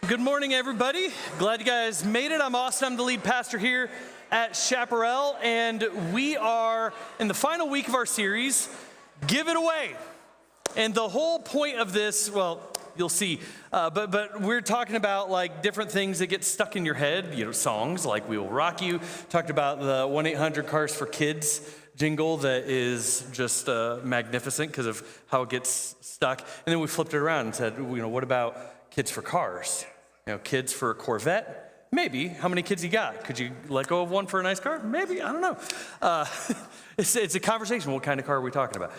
Good morning, everybody. Glad you guys made it. I'm Austin. I'm the lead pastor here at Chaparral, and we are in the final week of our series, Give It Away. And the whole point of this, well, you'll see, but we're talking about like different things that get stuck in your head, songs like We Will Rock You. Talked about the 1-800-CARS for Kids jingle that is just magnificent because of how it gets stuck. And then we flipped it around and said, what about kids for cars? Kids for a Corvette? Maybe. How many kids you got? Could you let go of one for a nice car? Maybe. I don't know. It's a conversation. What kind of car are we talking about?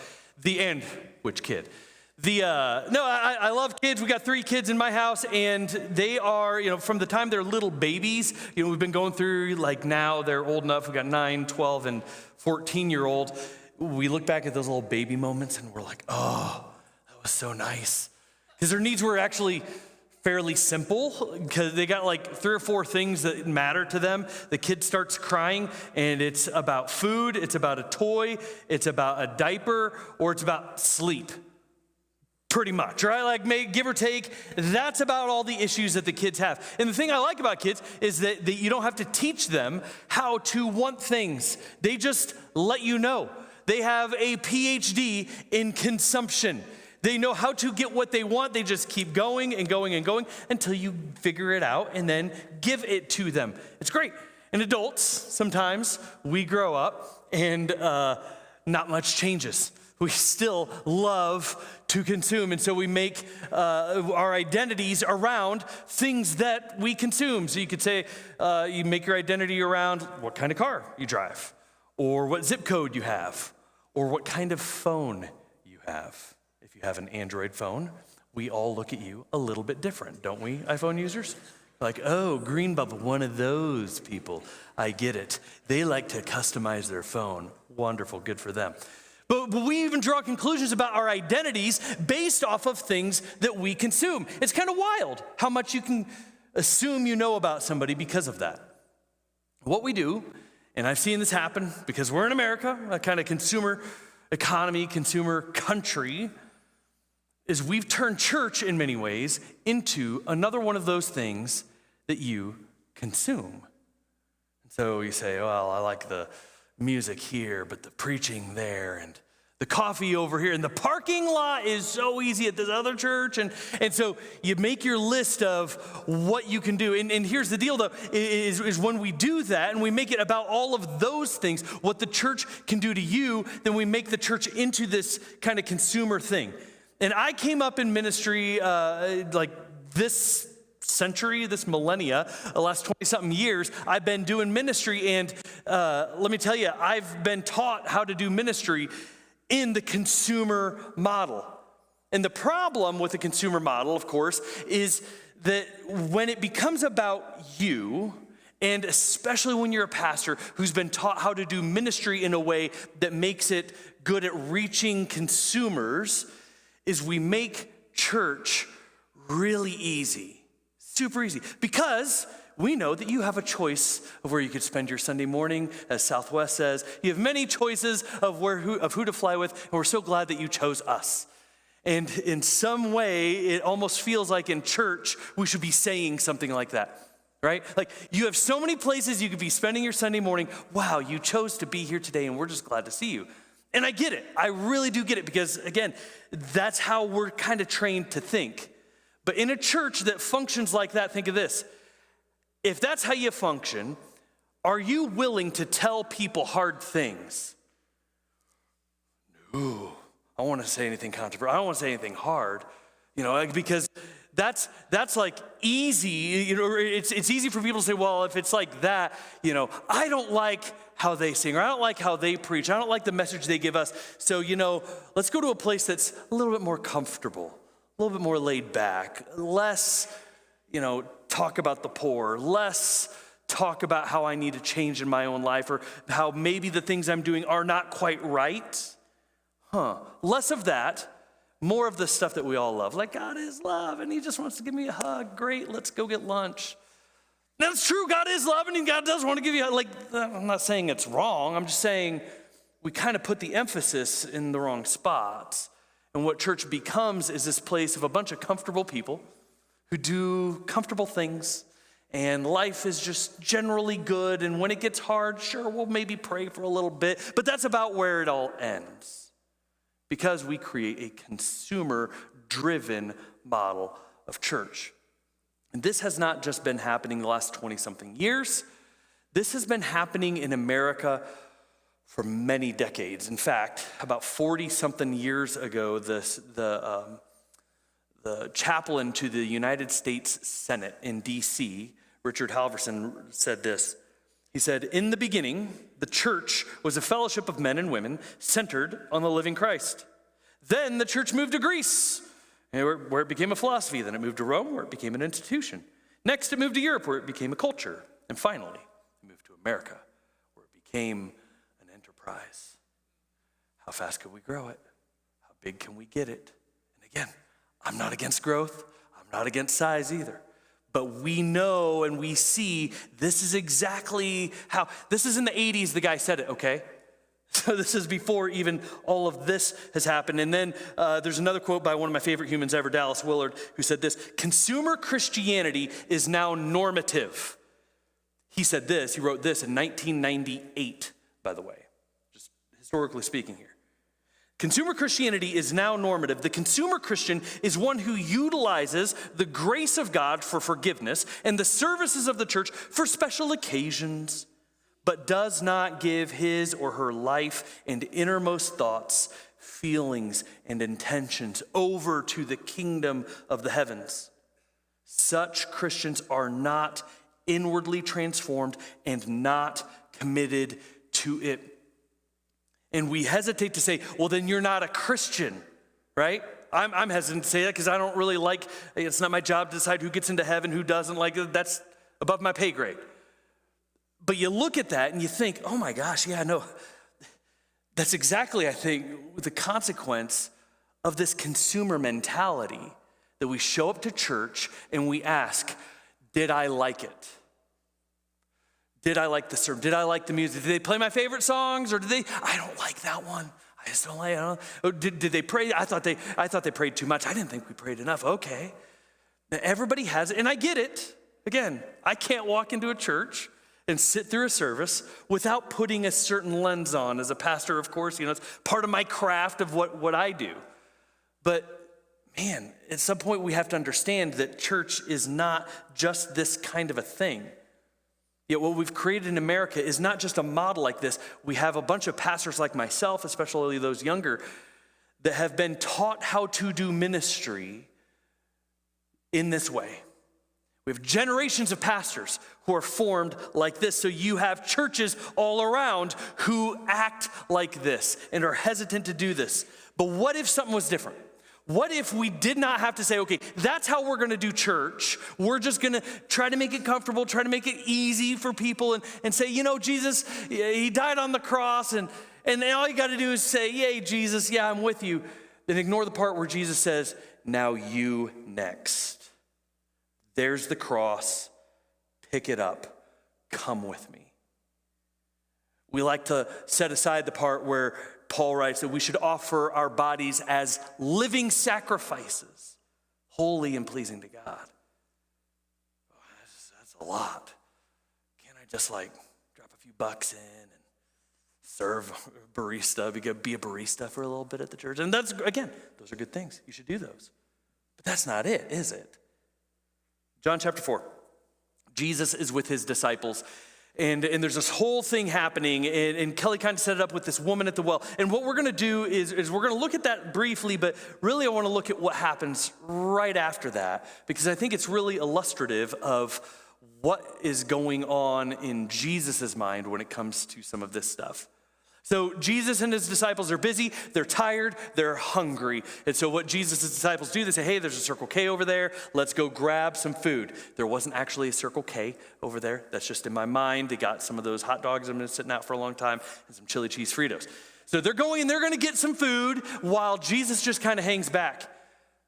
Which kid? I love kids. We got 3 kids in my house, and they are, from the time they're little babies, we've been going through, now they're old enough. We got 9, 12, and 14-year-old. We look back at those little baby moments, and we're like, oh, that was so nice. Because their needs were actually fairly simple, because they got 3 or 4 things that matter to them. The kid starts crying, and it's about food, it's about a toy, it's about a diaper, or it's about sleep. Pretty much, right? Give or take, that's about all the issues that the kids have. And the thing I like about kids is that you don't have to teach them how to want things. They just let you know. They have a PhD in consumption. They know how to get what they want. They just keep going and going and going until you figure it out and then give it to them. It's great. And adults, sometimes we grow up and not much changes. We still love to consume, and so we make our identities around things that we consume. So you could say you make your identity around what kind of car you drive, or what zip code you have, or what kind of phone you have. If you have an Android phone, we all look at you a little bit different, don't we, iPhone users? Oh, green bubble, one of those people. I get it. They like to customize their phone. Wonderful, good for them. But we even draw conclusions about our identities based off of things that we consume. It's kind of wild how much you can assume you know about somebody because of that. What we do, and I've seen this happen because we're in America, a kind of consumer economy, consumer country, is we've turned church in many ways into another one of those things that you consume. So you say, well, I like the music here, but the preaching there, and the coffee over here, and the parking lot is so easy at this other church, and so you make your list of what you can do. And here's the deal, though, is when we do that, and we make it about all of those things, what the church can do to you, then we make the church into this kind of consumer thing. And I came up in ministry this century, this millennia, the last 20-something years, I've been doing ministry, and let me tell you, I've been taught how to do ministry in the consumer model. And the problem with the consumer model, of course, is that when it becomes about you, and especially when you're a pastor who's been taught how to do ministry in a way that makes it good at reaching consumers, is we make church really easy. Super easy, because we know that you have a choice of where you could spend your Sunday morning. As Southwest says, you have many choices of who to fly with, and we're so glad that you chose us. And in some way, it almost feels like in church, we should be saying something like that, right? You have so many places you could be spending your Sunday morning. Wow, you chose to be here today, and we're just glad to see you. And I get it. I really do get it, because, again, that's how we're kind of trained to think. But in a church that functions like that, think of this. If that's how you function, are you willing to tell people hard things? No, I don't want to say anything controversial. I don't want to say anything hard, because that's easy. It's easy for people to say, well, if it's like that, I don't like how they sing, or I don't like how they preach. I don't like the message they give us. So, let's go to a place that's a little bit more comfortable, a little bit more laid back, less, talk about the poor, less talk about how I need to change in my own life, or how maybe the things I'm doing are not quite right. Less of that, more of the stuff that we all love. God is love, and he just wants to give me a hug. Great, let's go get lunch. That's true, God is love, and God does want to give you, I'm not saying it's wrong. I'm just saying we kind of put the emphasis in the wrong spots. And what church becomes is this place of a bunch of comfortable people who do comfortable things, and life is just generally good, and when it gets hard, sure, we'll maybe pray for a little bit, but that's about where it all ends. Because we create a consumer-driven model of church. And this has not just been happening the last 20-something years. This has been happening in America for many decades. In fact, about 40-something years ago, the chaplain to the United States Senate in D.C., Richard Halverson, said this. He said, "In the beginning, the church was a fellowship of men and women centered on the living Christ. Then the church moved to Greece, where it became a philosophy. Then it moved to Rome, where it became an institution. Next, it moved to Europe, where it became a culture. And finally, it moved to America, where it became an enterprise. How fast can we grow it? How big can we get it?" And again, I'm not against growth. I'm not against size either. But we know and we see this is exactly how, this is in the 80s the guy said it, okay? So this is before even all of this has happened. And then there's another quote by one of my favorite humans ever, Dallas Willard, who said this: "Consumer Christianity is now normative." He said this, he wrote this in 1998, by the way, just historically speaking here. "Consumer Christianity is now normative. The consumer Christian is one who utilizes the grace of God for forgiveness and the services of the church for special occasions, but does not give his or her life and innermost thoughts, feelings, and intentions over to the kingdom of the heavens. Such Christians are not inwardly transformed and not committed to it." And we hesitate to say, well, then you're not a Christian, right? I'm hesitant to say that because I don't really like, it's not my job to decide who gets into heaven, who doesn't. Like, that's above my pay grade. But you look at that and you think, oh my gosh, yeah, no. That's exactly, I think, the consequence of this consumer mentality that we show up to church and we ask, did I like it? Did I like the sermon? Did I like the music? Did they play my favorite songs, or did they? I don't like that one. I just don't like it. Or did they pray? I thought they prayed too much. I didn't think we prayed enough. Okay. Now, everybody has it, and I get it. Again, I can't walk into a church and sit through a service without putting a certain lens on. As a pastor, of course, it's part of my craft of what I do. But man, at some point we have to understand that church is not just this kind of a thing. Yet what we've created in America is not just a model like this. We have a bunch of pastors like myself, especially those younger, that have been taught how to do ministry in this way. We have generations of pastors who are formed like this. So you have churches all around who act like this and are hesitant to do this. But what if something was different? What if we did not have to say, okay, that's how we're going to do church. We're just going to try to make it comfortable, try to make it easy for people and say, Jesus, he died on the cross and all you got to do is say, yay, Jesus, yeah, I'm with you. Then ignore the part where Jesus says, now you next. There's the cross. Pick it up. Come with me. We like to set aside the part where Paul writes that we should offer our bodies as living sacrifices, holy and pleasing to God. Oh, that's a lot. Can't I just drop a few bucks in and serve a barista, be a barista for a little bit at the church? And that's, again, those are good things. You should do those. But that's not it, is it? John chapter 4. Jesus is with his disciples. And there's this whole thing happening, and Kelly kind of set it up with this woman at the well. And what we're going to do is we're going to look at that briefly, but really I want to look at what happens right after that, because I think it's really illustrative of what is going on in Jesus' mind when it comes to some of this stuff. So Jesus and his disciples are busy, they're tired, they're hungry. And so what Jesus' disciples do, they say, hey, there's a Circle K over there. Let's go grab some food. There wasn't actually a Circle K over there. That's just in my mind. They got some of those hot dogs that have been sitting out for a long time and some chili cheese Fritos. So they're going and they're going to get some food while Jesus just kind of hangs back.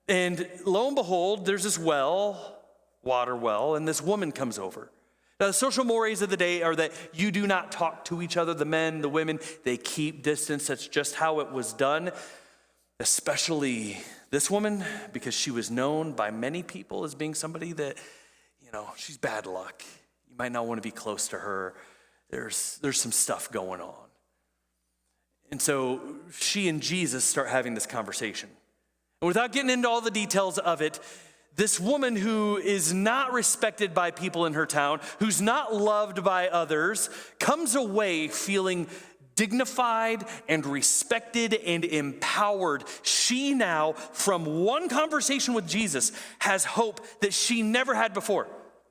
And lo and behold, there's this water well, and this woman comes over. Now, the social mores of the day are that you do not talk to each other, the men, the women, they keep distance. That's just how it was done, especially This woman, because she was known by many people as being somebody that, she's bad luck. You might not want to be close to her. There's some stuff going on. And so she and Jesus start having this conversation. And without getting into all the details of it, this woman who is not respected by people in her town, who's not loved by others, comes away feeling dignified and respected and empowered. She now, from one conversation with Jesus, has hope that she never had before.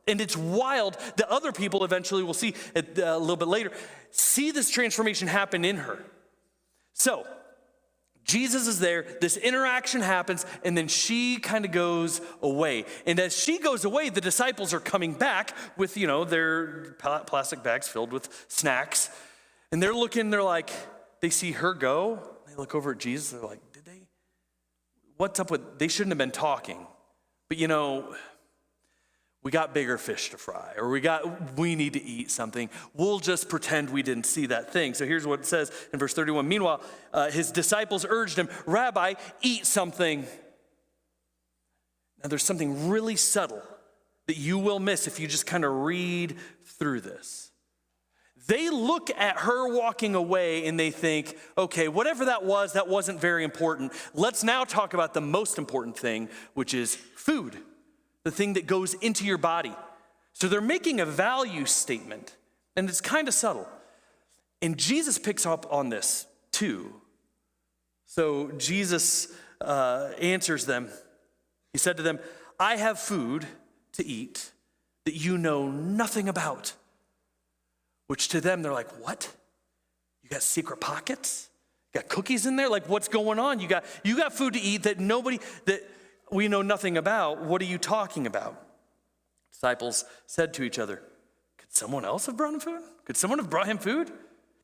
And it's wild that other people eventually, we'll see it a little bit later, see this transformation happen in her. So, Jesus is there, this interaction happens, and then she kind of goes away. And as she goes away, the disciples are coming back with, their plastic bags filled with snacks. And they're looking, they see her go. They look over at Jesus, they're like, what's up with, they shouldn't have been talking. But we got bigger fish to fry, or we need to eat something. We'll just pretend we didn't see that thing. So here's what it says in verse 31. Meanwhile, his disciples urged him, Rabbi, eat something. Now there's something really subtle that you will miss if you just kind of read through this. They look at her walking away and they think, okay, whatever that wasn't very important. Let's now talk about the most important thing, which is food. The thing that goes into your body. So they're making a value statement, and it's kind of subtle. And Jesus picks up on this too. So Jesus answers them. He said to them, I have food to eat that you know nothing about. Which to them, they're like, what? You got secret pockets? You got cookies in there? Like, what's going on? You got food to eat that we know nothing about. What are you talking about? Disciples said to each other, could someone else have brought him food? Could someone have brought him food?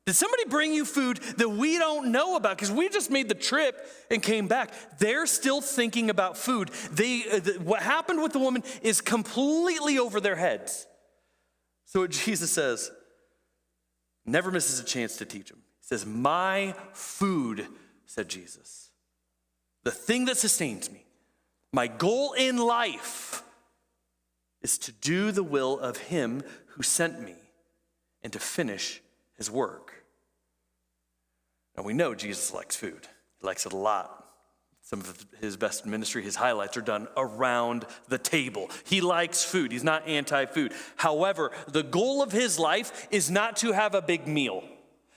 Did somebody bring you food that we don't know about? Because we just made the trip and came back. They're still thinking about food. What happened with the woman is completely over their heads. So what Jesus says, never misses a chance to teach him. He says, my food, said Jesus, the thing that sustains me, my goal in life is to do the will of him who sent me and to finish his work. Now we know Jesus likes food. He likes it a lot. Some of his best ministry, his highlights are done around the table. He likes food. He's not anti-food. However, the goal of his life is not to have a big meal.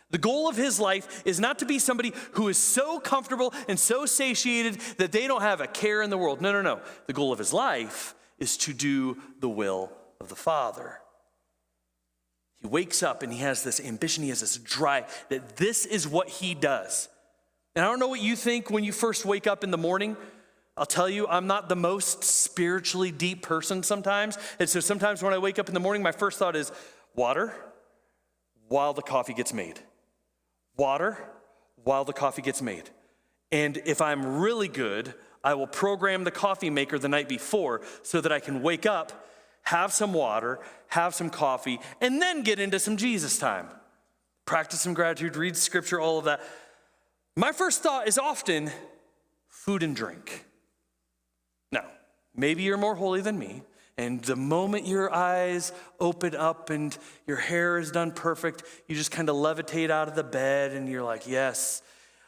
The goal of his life is not to be somebody who is so comfortable and so satiated that they don't have a care in the world. No. The goal of his life is to do the will of the Father. He wakes up and he has this ambition, he has this drive that this is what he does. And I don't know what you think when you first wake up in the morning. I'll tell you, I'm not the most spiritually deep person sometimes. And so sometimes when I wake up in the morning, my first thought is water while the coffee gets made. Water while the coffee gets made. And if I'm really good, I will program the coffee maker the night before so that I can wake up, have some water, have some coffee, and then get into some Jesus time. Practice some gratitude, read scripture, all of that. My first thought is often food and drink. Now, maybe you're more holy than me, and the moment your eyes open up and your hair is done perfect, you just kind of levitate out of the bed and you're like, yes,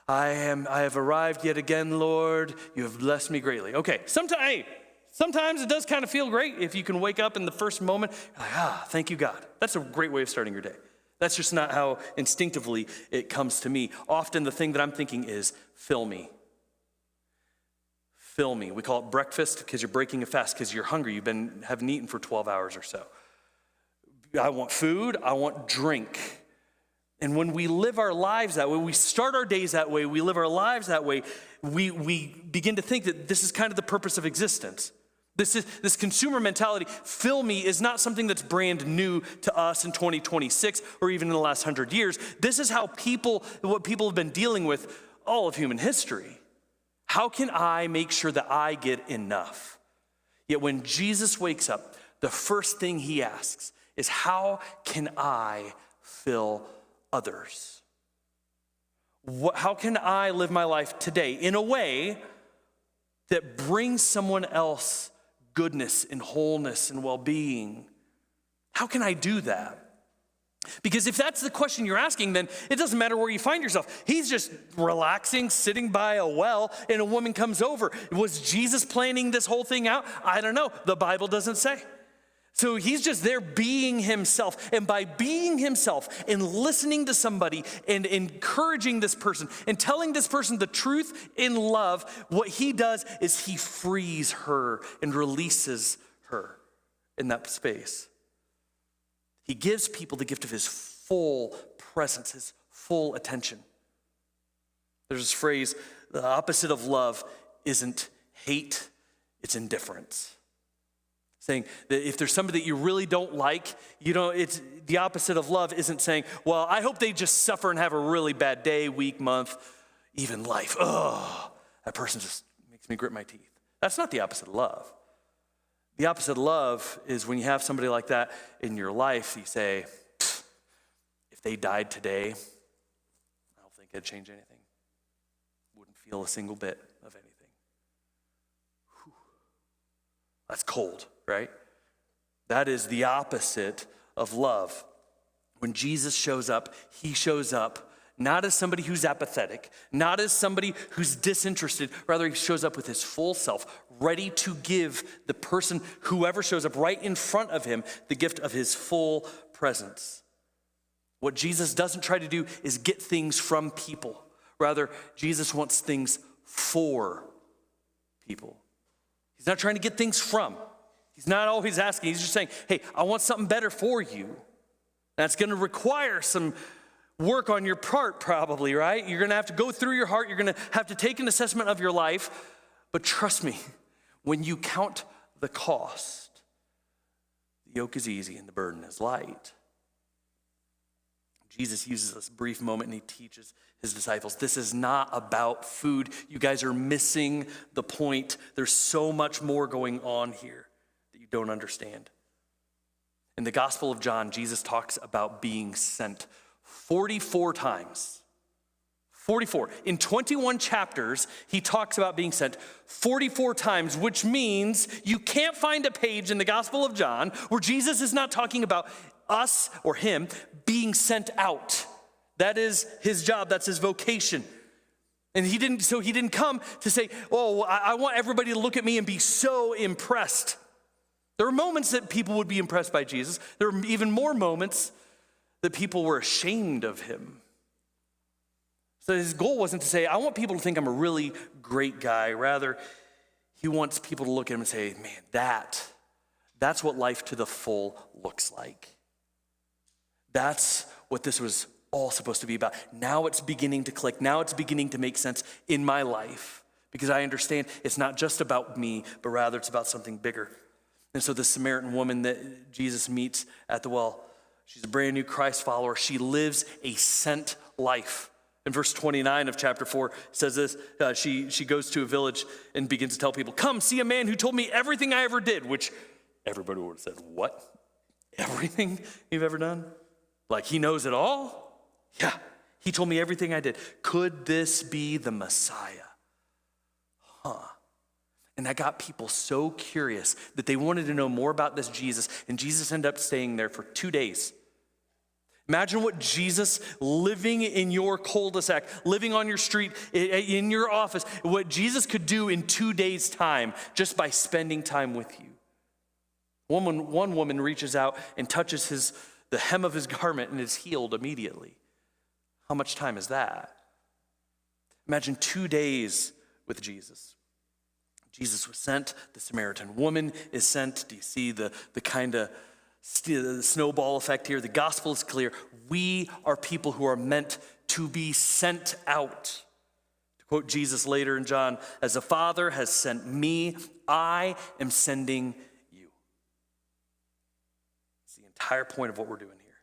I have arrived yet again, Lord. You have blessed me greatly. Okay, sometimes it does kind of feel great if you can wake up in the first moment, you're like, thank you, God. That's a great way of starting your day. That's just not how instinctively it comes to me. Often the thing that I'm thinking is, fill me. Fill me. We call it breakfast because you're breaking a fast because you're hungry. Haven't eaten for 12 hours or so. I want food. I want drink. And when we live our lives that way, we start our days that way, we live our lives that way, we begin to think that this is kind of the purpose of existence. This consumer mentality, fill me, is not something that's brand new to us in 2026 or even in the last 100 years. This is what people have been dealing with all of human history. How can I make sure that I get enough? Yet when Jesus wakes up, the first thing he asks is, how can I fill others? How can I live my life today in a way that brings someone else goodness and wholeness and well-being? How can I do that? Because if that's the question you're asking, then it doesn't matter where you find yourself. He's just relaxing, sitting by a well, and a woman comes over. Was Jesus planning this whole thing out? I don't know. The Bible doesn't say. So he's just there being himself. And by being himself and listening to somebody and encouraging this person and telling this person the truth in love, what he does is he frees her and releases her in that space. He gives people the gift of his full presence, his full attention. There's this phrase, the opposite of love isn't hate, it's indifference. Saying that if there's somebody that you really don't like, it's the opposite of love isn't saying, well, I hope they just suffer and have a really bad day, week, month, even life. Oh, that person just makes me grit my teeth. That's not the opposite of love. The opposite of love is when you have somebody like that in your life, you say, if they died today, I don't think it'd change anything. Wouldn't feel a single bit of anything. Whew. That's cold, right? That is the opposite of love. When Jesus shows up, he shows up not as somebody who's apathetic, not as somebody who's disinterested. Rather, he shows up with his full self, ready to give the person, whoever shows up right in front of him, the gift of his full presence. What Jesus doesn't try to do is get things from people. Rather, Jesus wants things for people. He's not trying to get things from. He's not always asking. He's just saying, hey, I want something better for you. That's going to require some work on your part probably, right? You're going to have to go through your heart. You're going to have to take an assessment of your life. But trust me, when you count the cost, the yoke is easy and the burden is light. Jesus uses this brief moment and he teaches his disciples, this is not about food. You guys are missing the point. There's so much more going on here that you don't understand. In the Gospel of John, Jesus talks about being sent 44 times. 44. In 21 chapters, he talks about being sent 44 times, which means you can't find a page in the Gospel of John where Jesus is not talking about us or him being sent out. That is his job. That's his vocation. And he didn't come to say, oh, I want everybody to look at me and be so impressed. There were moments that people would be impressed by Jesus. There were even more moments that people were ashamed of him. So his goal wasn't to say, I want people to think I'm a really great guy. Rather, he wants people to look at him and say, man, that's what life to the full looks like. That's what this was all supposed to be about. Now it's beginning to click. Now it's beginning to make sense in my life because I understand it's not just about me, but rather it's about something bigger. And so the Samaritan woman that Jesus meets at the well, she's a brand new Christ follower. She lives a sent life. In verse 29 of chapter 4, it says this, she goes to a village and begins to tell people, come see a man who told me everything I ever did, which everybody would have said, what? Everything you've ever done? Like he knows it all? Yeah, he told me everything I did. Could this be the Messiah? And that got people so curious that they wanted to know more about this Jesus, and Jesus ended up staying there for 2 days. Imagine what Jesus living in your cul-de-sac, living on your street, in your office, what Jesus could do in 2 days' time just by spending time with you. One woman reaches out and touches the hem of his garment and is healed immediately. How much time is that? Imagine 2 days with Jesus. Jesus was sent. The Samaritan woman is sent. Do you see the kind of the snowball effect here? The gospel is clear. We are people who are meant to be sent out. To quote Jesus later in John, as the Father has sent me, I am sending you. It's the entire point of what we're doing here.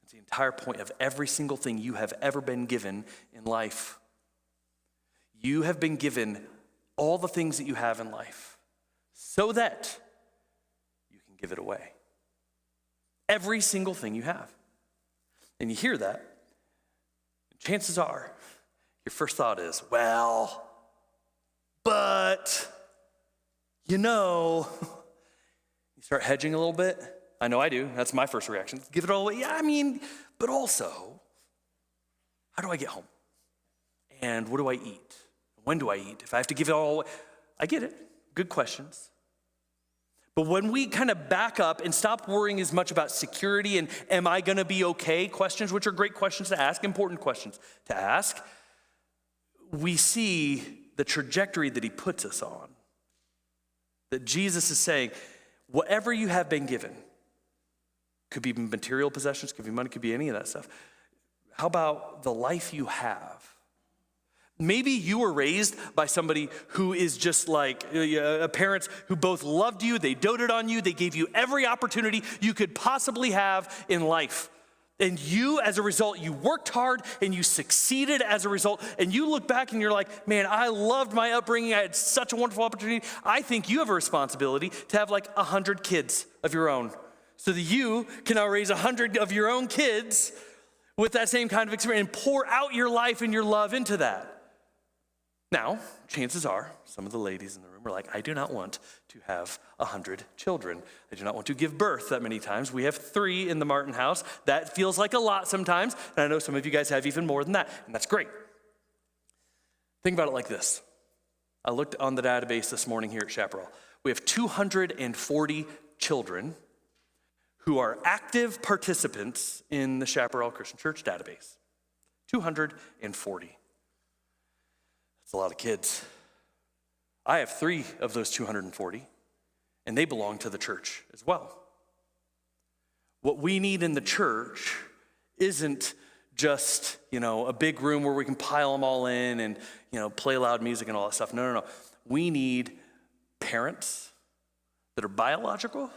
It's the entire point of every single thing you have ever been given in life. You have been given all the things that you have in life so that you can give it away. Every single thing you have. And you hear that, and chances are your first thought is, well, but, you know, you start hedging a little bit. I know I do. That's my first reaction. Give it all away. Yeah, I mean, but also, how do I get home? And what do I eat? When do I eat? If I have to give it all away, I get it. Good questions. But when we kind of back up and stop worrying as much about security and am I going to be okay questions, which are great questions to ask, important questions to ask, we see the trajectory that he puts us on. That Jesus is saying, whatever you have been given, could be material possessions, could be money, could be any of that stuff. How about the life you have? Maybe you were raised by somebody who is just like parents who both loved you, they doted on you, they gave you every opportunity you could possibly have in life. And you, as a result, you worked hard and you succeeded as a result. And you look back and you're like, man, I loved my upbringing. I had such a wonderful opportunity. I think you have a responsibility to have like 100 kids of your own so that you can now raise 100 of your own kids with that same kind of experience and pour out your life and your love into that. Now, chances are, some of the ladies in the room are like, I do not want to have 100 children. I do not want to give birth that many times. We have 3 in the Martin house. That feels like a lot sometimes, and I know some of you guys have even more than that, and that's great. Think about it like this. I looked on the database this morning here at Chaparral. We have 240 children who are active participants in the Chaparral Christian Church database. 240. That's a lot of kids. I have 3 of those 240, and they belong to the church as well. What we need in the church isn't just, a big room where we can pile them all in and, play loud music and all that stuff. No. We need parents that are biological.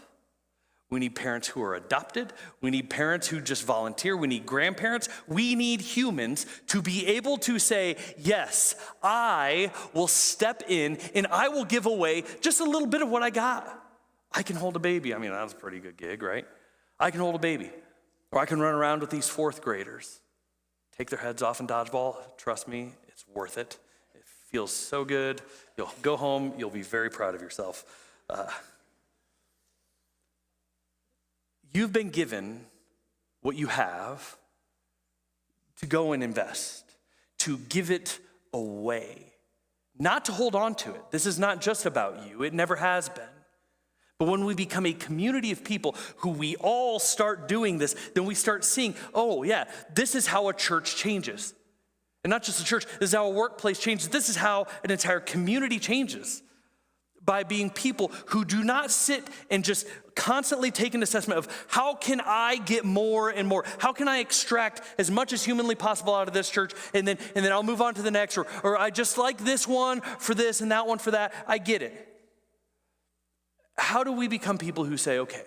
We need parents who are adopted. We need parents who just volunteer. We need grandparents. We need humans to be able to say, yes, I will step in and I will give away just a little bit of what I got. I can hold a baby. I mean, that's a pretty good gig, right? I can hold a baby. Or I can run around with these 4th graders. Take their heads off in dodgeball. Trust me, it's worth it. It feels so good. You'll go home. You'll be very proud of yourself. You've been given what you have to go and invest, to give it away, not to hold on to it. This is not just about you. It never has been. But when we become a community of people who we all start doing this, then we start seeing, oh yeah, this is how a church changes. And not just a church, this is how a workplace changes. This is how an entire community changes. By being people who do not sit and just constantly take an assessment of how can I get more and more? How can I extract as much as humanly possible out of this church? And then I'll move on to the next, or I just like this one for this and that one for that. I get it. How do we become people who say, okay,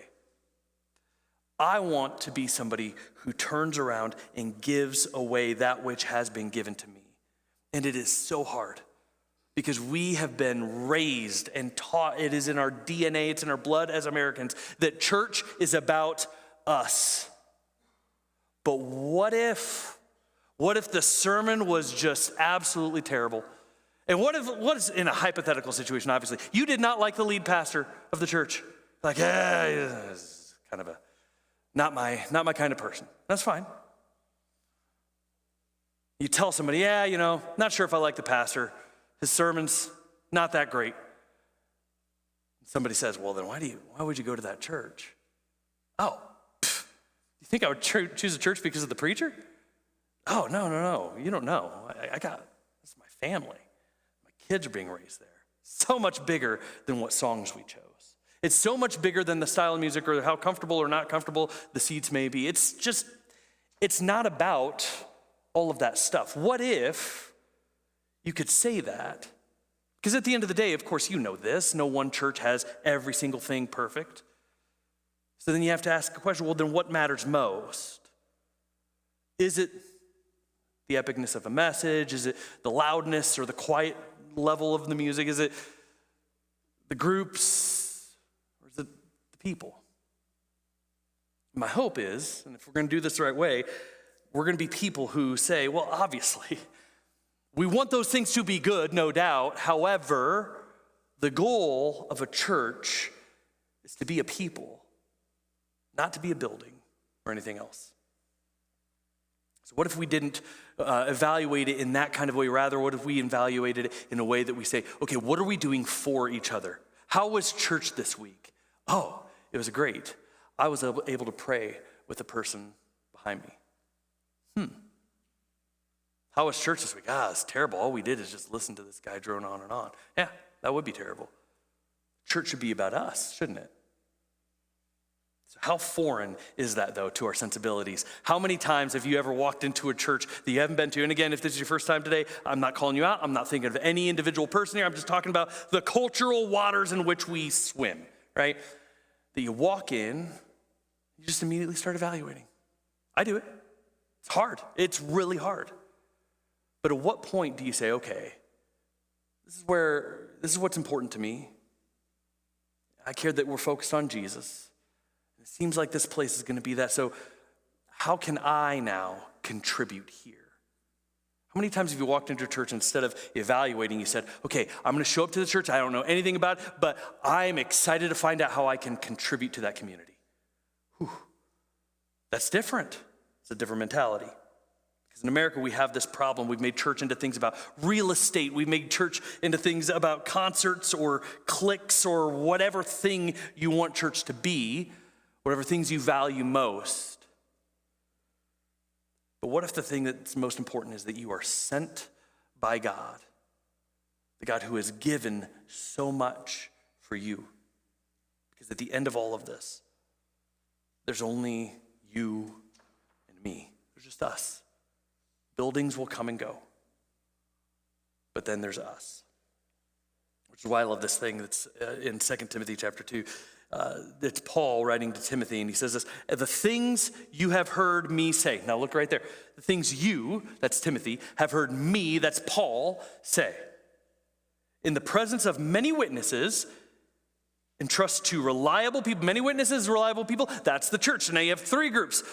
I want to be somebody who turns around and gives away that which has been given to me? And it is so hard. Because we have been raised and taught, it is in our DNA, it's in our blood as Americans, that church is about us. But what if the sermon was just absolutely terrible? And what is in a hypothetical situation, obviously, you did not like the lead pastor of the church. Like, it's kind of not my kind of person. That's fine. You tell somebody, not sure if I like the pastor. His sermon's not that great. Somebody says, well, then why would you go to that church? Oh, you think I would choose a church because of the preacher? Oh, no. You don't know. This is my family. My kids are being raised there. So much bigger than what songs we chose. It's so much bigger than the style of music or how comfortable or not comfortable the seats may be. It's not about all of that stuff. What if you could say that? Because at the end of the day, of course, you know this. No one church has every single thing perfect. So then you have to ask the question, well, then what matters most? Is it the epicness of a message? Is it the loudness or the quiet level of the music? Is it the groups? Or is it the people? My hope is, and if we're going to do this the right way, we're going to be people who say, well, obviously, We want those things to be good, no doubt. However, the goal of a church is to be a people, not to be a building or anything else. So what if we didn't evaluate it in that kind of way? Rather, what if we evaluated it in a way that we say, okay, what are we doing for each other? How was church this week? Oh, it was great. I was able to pray with the person behind me. How was church this week? It's terrible. All we did is just listen to this guy drone on and on. Yeah, that would be terrible. Church should be about us, shouldn't it? So how foreign is that, though, to our sensibilities? How many times have you ever walked into a church that you haven't been to? And again, if this is your first time today, I'm not calling you out. I'm not thinking of any individual person here. I'm just talking about the cultural waters in which we swim, right? That you walk in, you just immediately start evaluating. I do it. It's hard. It's really hard. But at what point do you say, okay, this is what's important to me. I care that we're focused on Jesus. It seems like this place is going to be that. So how can I now contribute here? How many times have you walked into a church, instead of evaluating, you said, okay, I'm going to show up to the church. I don't know anything about it, but I'm excited to find out how I can contribute to that community. Whew. That's different. It's a different mentality. Because in America, we have this problem. We've made church into things about real estate. We've made church into things about concerts or cliques or whatever thing you want church to be, whatever things you value most. But what if the thing that's most important is that you are sent by God, the God who has given so much for you? Because at the end of all of this, there's only you and me. There's just us. Buildings will come and go, but then there's us. Which is why I love this thing that's in 2 Timothy chapter 2. It's Paul writing to Timothy, and he says this: the things you have heard me say. Now look right there. The things you, that's Timothy, have heard me, that's Paul, say. In the presence of many witnesses, entrust to reliable people. Many witnesses, reliable people, that's the church. So now you have three groups: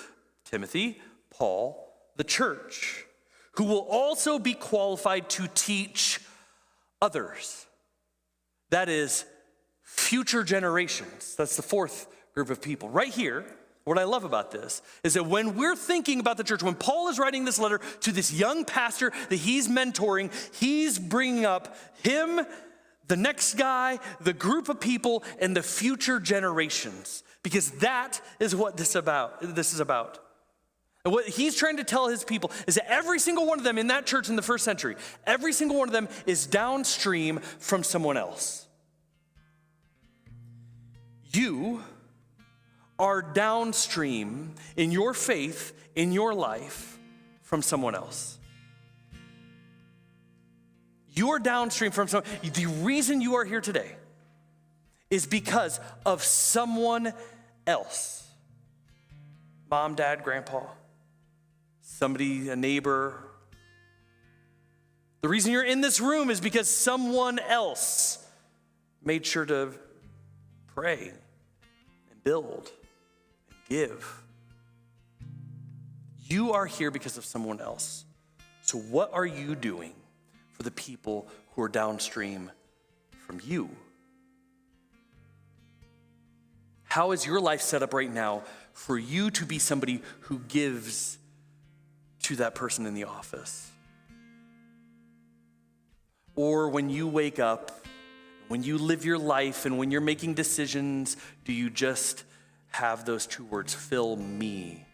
Timothy, Paul, the church, who will also be qualified to teach others. That is, future generations. That's the fourth group of people. Right here, what I love about this is that when we're thinking about the church, when Paul is writing this letter to this young pastor that he's mentoring, he's bringing up him, the next guy, the group of people, and the future generations, because that is what this is about. And what he's trying to tell his people is that every single one of them in that church in the first century, every single one of them is downstream from someone else. You are downstream in your faith, in your life, from someone else. You are downstream from someone. The reason you are here today is because of someone else. Mom, dad, grandpa, somebody, a neighbor. The reason you're in this room is because someone else made sure to pray and build and give. You are here because of someone else. So what are you doing for the people who are downstream from you? How is your life set up right now for you to be somebody who gives to that person in the office? Or when you wake up, when you live your life, and when you're making decisions, do you just have those two words, fill me?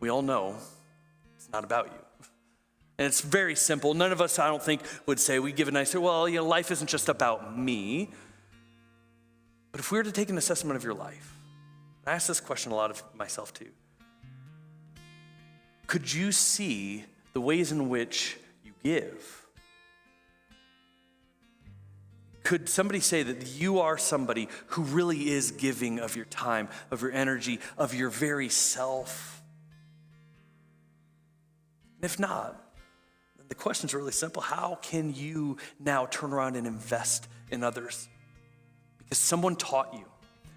We all know it's not about you. And it's very simple. None of us, I don't think, would say, we give a nice, well, life isn't just about me. But if we were to take an assessment of your life, I ask this question a lot of myself too. Could you see the ways in which you give? Could somebody say that you are somebody who really is giving of your time, of your energy, of your very self? And if not, then the question's really simple. How can you now turn around and invest in others? Because someone taught you,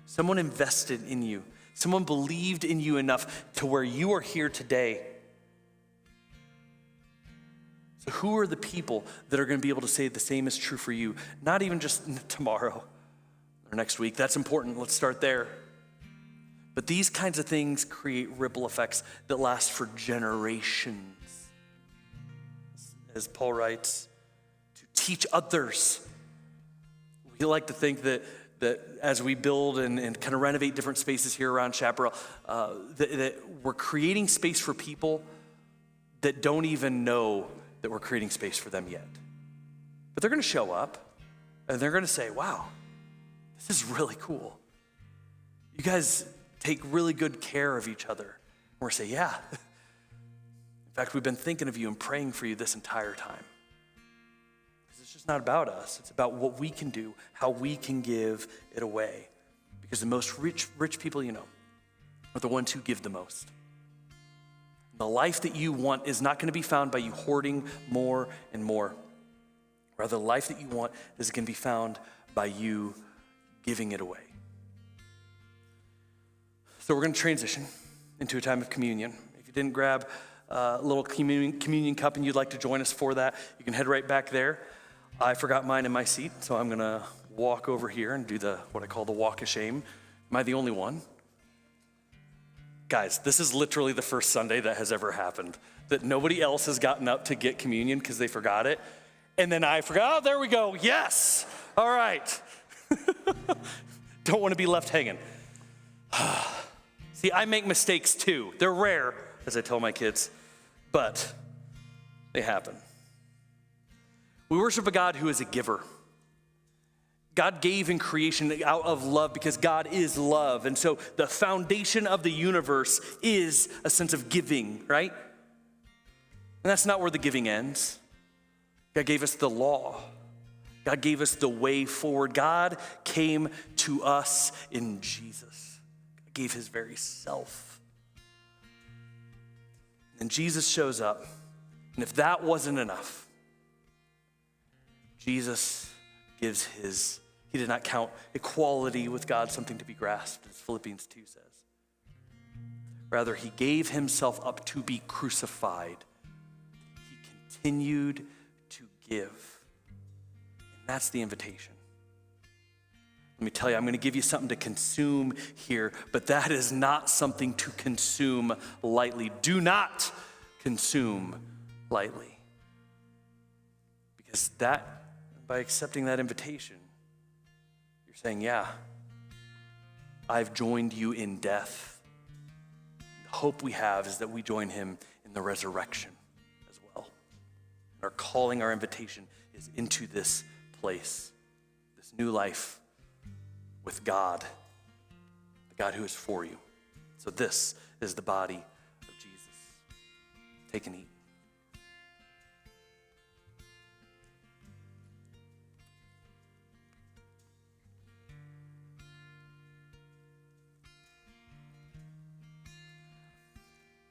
someone invested in you, someone believed in you enough to where you are here today. So who are the people that are going to be able to say the same is true for you? Not even just tomorrow or next week. That's important. Let's start there. But these kinds of things create ripple effects that last for generations. As Paul writes, to teach others. We like to think that as we build and kind of renovate different spaces here around Chaparral, that we're creating space for people that don't even know that we're creating space for them yet. But they're going to show up and they're going to say, wow, this is really cool. You guys take really good care of each other. And we're saying, yeah. In fact, we've been thinking of you and praying for you this entire time. Because it's just not about us. It's about what we can do, how we can give it away. Because the most rich people you know are the ones who give the most. The life that you want is not going to be found by you hoarding more and more. Rather, the life that you want is going to be found by you giving it away. So we're going to transition into a time of communion. If you didn't grab a little communion cup and you'd like to join us for that, you can head right back there. I forgot mine in my seat, so I'm going to walk over here and do what I call the walk of shame. Am I the only one? Guys, this is literally the first Sunday that has ever happened, that nobody else has gotten up to get communion because they forgot it. And then I forgot, oh, there we go, yes, all right. Don't want to be left hanging. See, I make mistakes too. They're rare, as I tell my kids, but they happen. We worship a God who is a giver. God gave in creation out of love because God is love. And so the foundation of the universe is a sense of giving, right? And that's not where the giving ends. God gave us the law. God gave us the way forward. God came to us in Jesus. God gave his very self. And Jesus shows up. And if that wasn't enough, Jesus gives he did not count equality with God something to be grasped, as Philippians 2 says. Rather, he gave himself up to be crucified. He continued to give. And that's the invitation. Let me tell you, I'm going to give you something to consume here, but that is not something to consume lightly. Do not consume lightly. Because by accepting that invitation, you're saying, yeah, I've joined you in death. The hope we have is that we join him in the resurrection as well. And our calling, our invitation is into this place, this new life with God, the God who is for you. So this is the body of Jesus. Take and eat.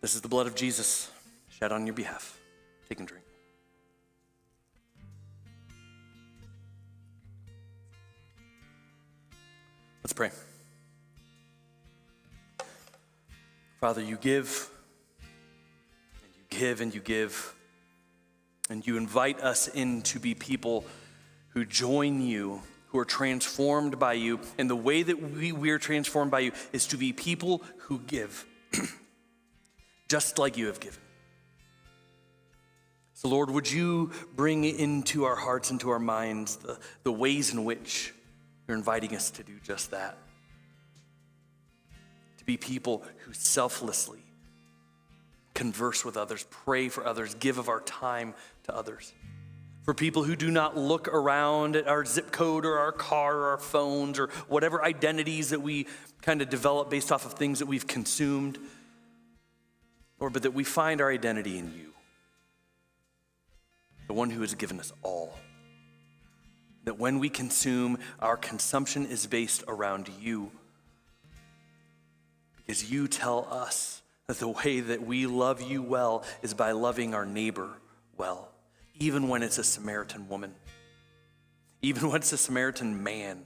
This is the blood of Jesus shed on your behalf. Take and drink. Let's pray. Father, you give, and you give, and you give, and you invite us in to be people who join you, who are transformed by you. And the way that we are transformed by you is to be people who give. Just like you have given. So Lord, would you bring into our hearts, into our minds, the ways in which you're inviting us to do just that. To be people who selflessly converse with others, pray for others, give of our time to others. For people who do not look around at our zip code or our car or our phones or whatever identities that we kind of develop based off of things that we've consumed. Lord, but that we find our identity in you, the one who has given us all. That when we consume, our consumption is based around you, because you tell us that the way that we love you well is by loving our neighbor well, even when it's a Samaritan woman, even when it's a Samaritan man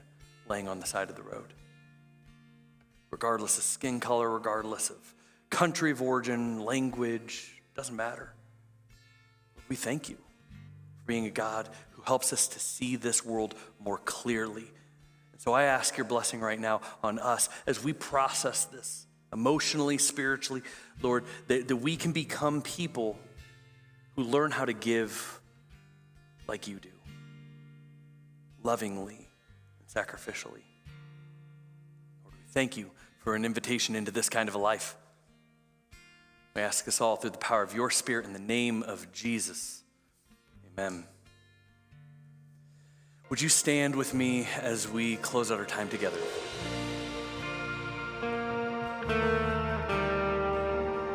laying on the side of the road, regardless of skin color, regardless of country of origin, language, doesn't matter. We thank you being a God who helps us to see this world more clearly. And so I ask your blessing right now on us as we process this emotionally, spiritually, Lord, that we can become people who learn how to give like you do, lovingly and sacrificially. Lord, we thank you for an invitation into this kind of a life. I ask us all through the power of your Spirit in the name of Jesus. Amen. Would you stand with me as we close out our time together?